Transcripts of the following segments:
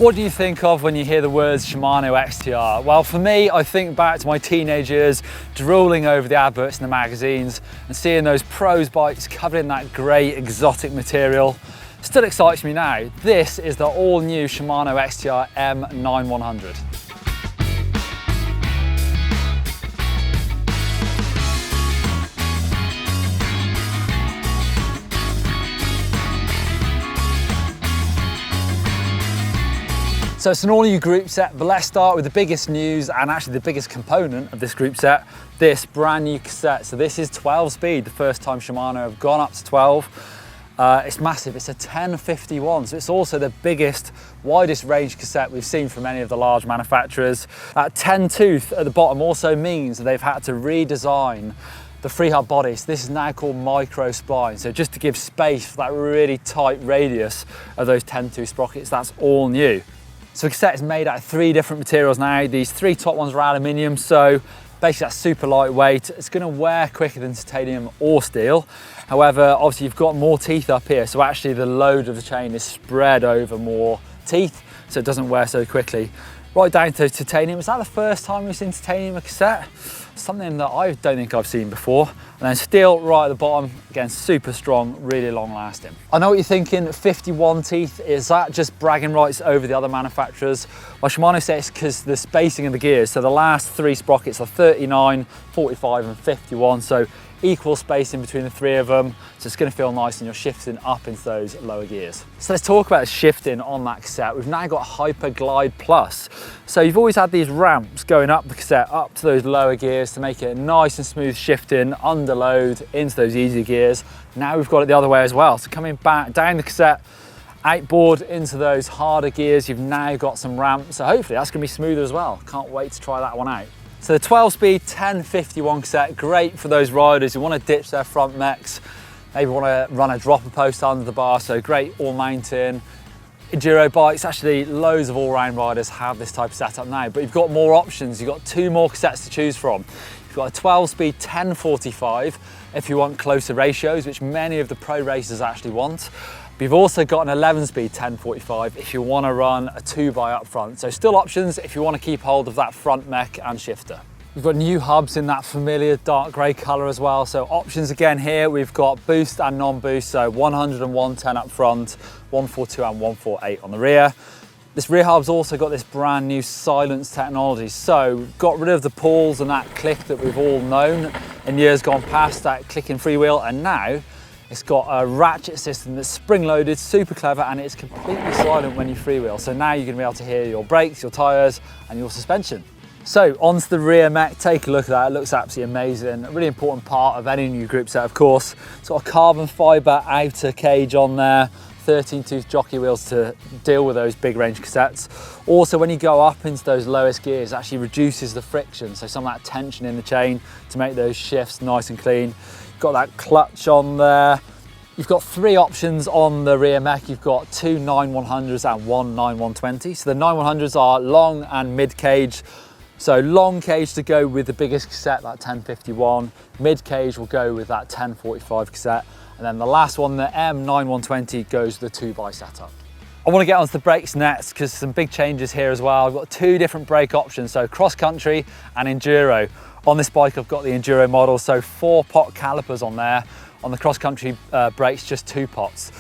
What do you think of when you hear the words Shimano XTR? Well, for me, I think back to my teenage years, drooling over the adverts in the magazines and seeing those pros bikes covered in that great exotic material. Still excites me now. This is the all-new Shimano XTR M9100. So it's an all-new group set, but let's start with the biggest news and actually the biggest component of this group set, this brand new cassette. So this is 12 speed, the first time Shimano have gone up to 12. It's massive, it's a 1051, so it's also the biggest, widest range cassette we've seen from any of the large manufacturers. That 10 tooth at the bottom also means that they've had to redesign the freehub body. So this is now called Micro Spline. So just to give space for that really tight radius of those 10 tooth sprockets, that's all new. So the cassette is made out of 3 different materials now. These 3 top ones are aluminium, so basically that's super lightweight. It's going to wear quicker than titanium or steel. However, obviously you've got more teeth up here, so actually the load of the chain is spread over more teeth, so it doesn't wear so quickly. Right down to titanium. Is that the first time we've seen titanium in a cassette? Something that I don't think I've seen before. And then steel right at the bottom, again, super strong, really long lasting. I know what you're thinking, 51 teeth, is that just bragging rights over the other manufacturers? Well, Shimano says it's because the spacing of the gears, so the last 3 sprockets are 39, 45 and 51, so equal spacing between the 3 of them, so it's going to feel nice and you're shifting up into those lower gears. So let's talk about shifting on that cassette. We've now got Hyper Glide Plus. So you've always had these ramps going up the cassette, up to those lower gears to make it nice and smooth shifting under load into those easy gears. Now we've got it the other way as well. So coming back down the cassette, outboard into those harder gears, you've now got some ramps. So hopefully that's going to be smoother as well. Can't wait to try that one out. So the 12 speed 1051 cassette, great for those riders who want to ditch their front mechs, maybe want to run a dropper post under the bar, so great all mountain. Enduro bikes, actually loads of all-round riders have this type of setup now, but you've got more options. You've got 2 more cassettes to choose from. You've got a 12 speed 1045 if you want closer ratios, which many of the pro racers actually want. But you've also got an 11 speed 1045 if you want to run a 2x up front. So still options if you want to keep hold of that front mech and shifter. We've got new hubs in that familiar dark grey colour as well. So options again here, we've got boost and non-boost. So 100 and 110 up front, 142 and 148 on the rear. This rear hub's also got this brand new silence technology. So we've got rid of the pulls and that click that we've all known in years gone past, that clicking freewheel, and now it's got a ratchet system that's spring-loaded, super clever, and it's completely silent when you freewheel. So now you're going to be able to hear your brakes, your tyres, and your suspension. So onto the rear mech, take a look at that. It looks absolutely amazing. A really important part of any new group set, of course. It's got a carbon fibre outer cage on there, 13 tooth jockey wheels to deal with those big range cassettes. Also, when you go up into those lowest gears, it actually reduces the friction, so some of that tension in the chain to make those shifts nice and clean. Got that clutch on there. You've got 3 options on the rear mech. You've got 2 9100s and 1 9120. So the 9100s are long and mid cage. So long cage to go with the biggest cassette, that 1051. Mid cage will go with that 1045 cassette. And then the last one, the M9120, goes with the 2x setup. I want to get onto the brakes next because some big changes here as well. I've got 2 different brake options, so cross country and enduro. On this bike, I've got the enduro model, so 4 pot calipers on there. On the cross country brakes, just 2 pots.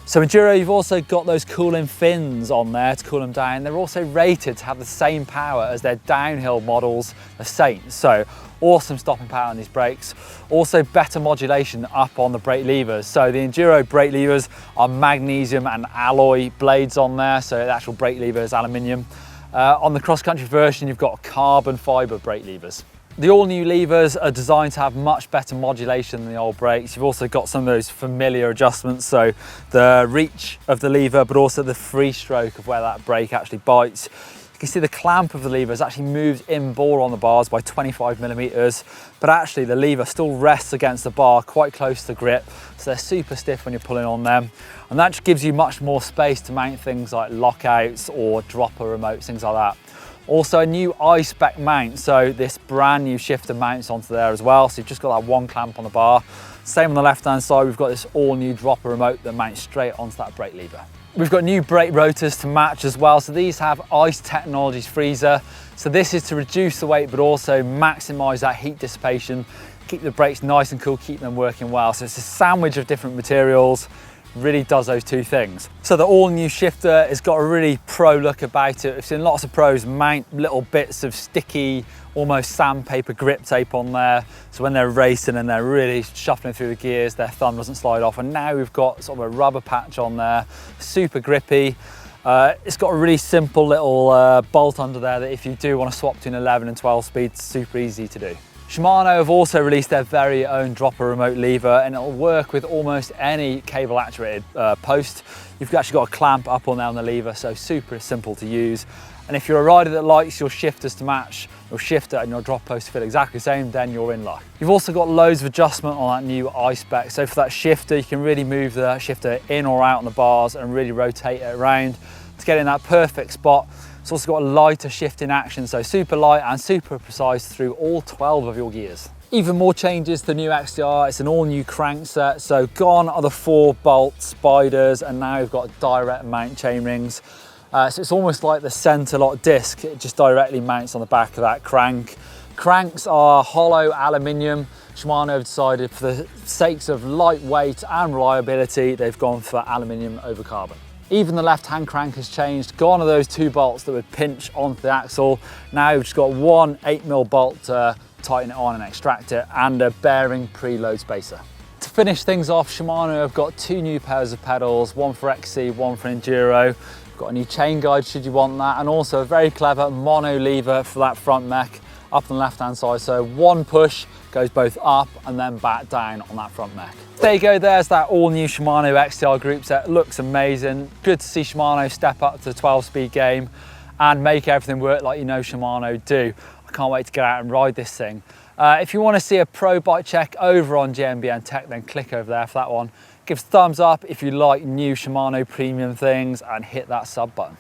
So enduro, you've also got those cooling fins on there to cool them down. They're also rated to have the same power as their downhill models, the Saints. So awesome stopping power on these brakes. Also better modulation up on the brake levers. So the enduro brake levers are magnesium and alloy blades on there. So the actual brake lever is aluminium. On the cross country version, you've got carbon fibre brake levers. The all-new levers are designed to have much better modulation than the old brakes. You've also got some of those familiar adjustments, so the reach of the lever, but also the free stroke of where that brake actually bites. You can see the clamp of the lever has actually moved in bore on the bars by 25mm, but actually the lever still rests against the bar quite close to the grip, so they're super stiff when you're pulling on them. And that just gives you much more space to mount things like lockouts or dropper remotes, things like that. Also a new I-spec mount, so this brand new shifter mounts onto there as well. So you've just got that 1 clamp on the bar. Same on the left hand side, we've got this all new dropper remote that mounts straight onto that brake lever. We've got new brake rotors to match as well. So these have ICE Technologies freezer. So this is to reduce the weight, but also maximize that heat dissipation, keep the brakes nice and cool, keep them working well. So it's a sandwich of different materials, really does those two things. So the all new shifter has got a really pro look about it. We've seen lots of pros mount little bits of sticky, almost sandpaper grip tape on there. So when they're racing and they're really shuffling through the gears, their thumb doesn't slide off. And now we've got sort of a rubber patch on there, super grippy. It's got a really simple little bolt under there that if you do want to swap between 11 and 12 speed, it's super easy to do. Shimano have also released their very own dropper remote lever, and it'll work with almost any cable actuated post. You've actually got a clamp up or down the lever, so super simple to use. And if you're a rider that likes your shifters to match your shifter and your drop post to feel exactly the same, then you're in luck. You've also got loads of adjustment on that new I-Spec. So for that shifter, you can really move the shifter in or out on the bars and really rotate it around to get in that perfect spot. It's also got a lighter shift in action, so super light and super precise through all 12 of your gears. Even more changes to the new XTR. It's an all new crank set. So gone are the 4-bolt spiders, and now we've got direct mount chain rings. So it's almost like the center lock disc. It just directly mounts on the back of that crank. Cranks are hollow aluminium. Shimano have decided, for the sakes of lightweight and reliability, they've gone for aluminium over carbon. Even the left-hand crank has changed. Gone are those 2 bolts that would pinch onto the axle. Now we've just got one 8mm bolt to tighten it on and extract it, and a bearing preload spacer. To finish things off, Shimano have got 2 new pairs of pedals, one for XC, one for Enduro. We've got a new chain guide should you want that, and also a very clever mono lever for that front mech up on the left-hand side. So one push goes both up and then back down on that front mech. There you go, there's that all-new Shimano XTR group set. Looks amazing. Good to see Shimano step up to the 12-speed game and make everything work like you know Shimano do. I can't wait to get out and ride this thing. If you want to see a pro bike check over on GMBN Tech, then click over there for that one. Give us a thumbs up if you like new Shimano premium things, and hit that sub button.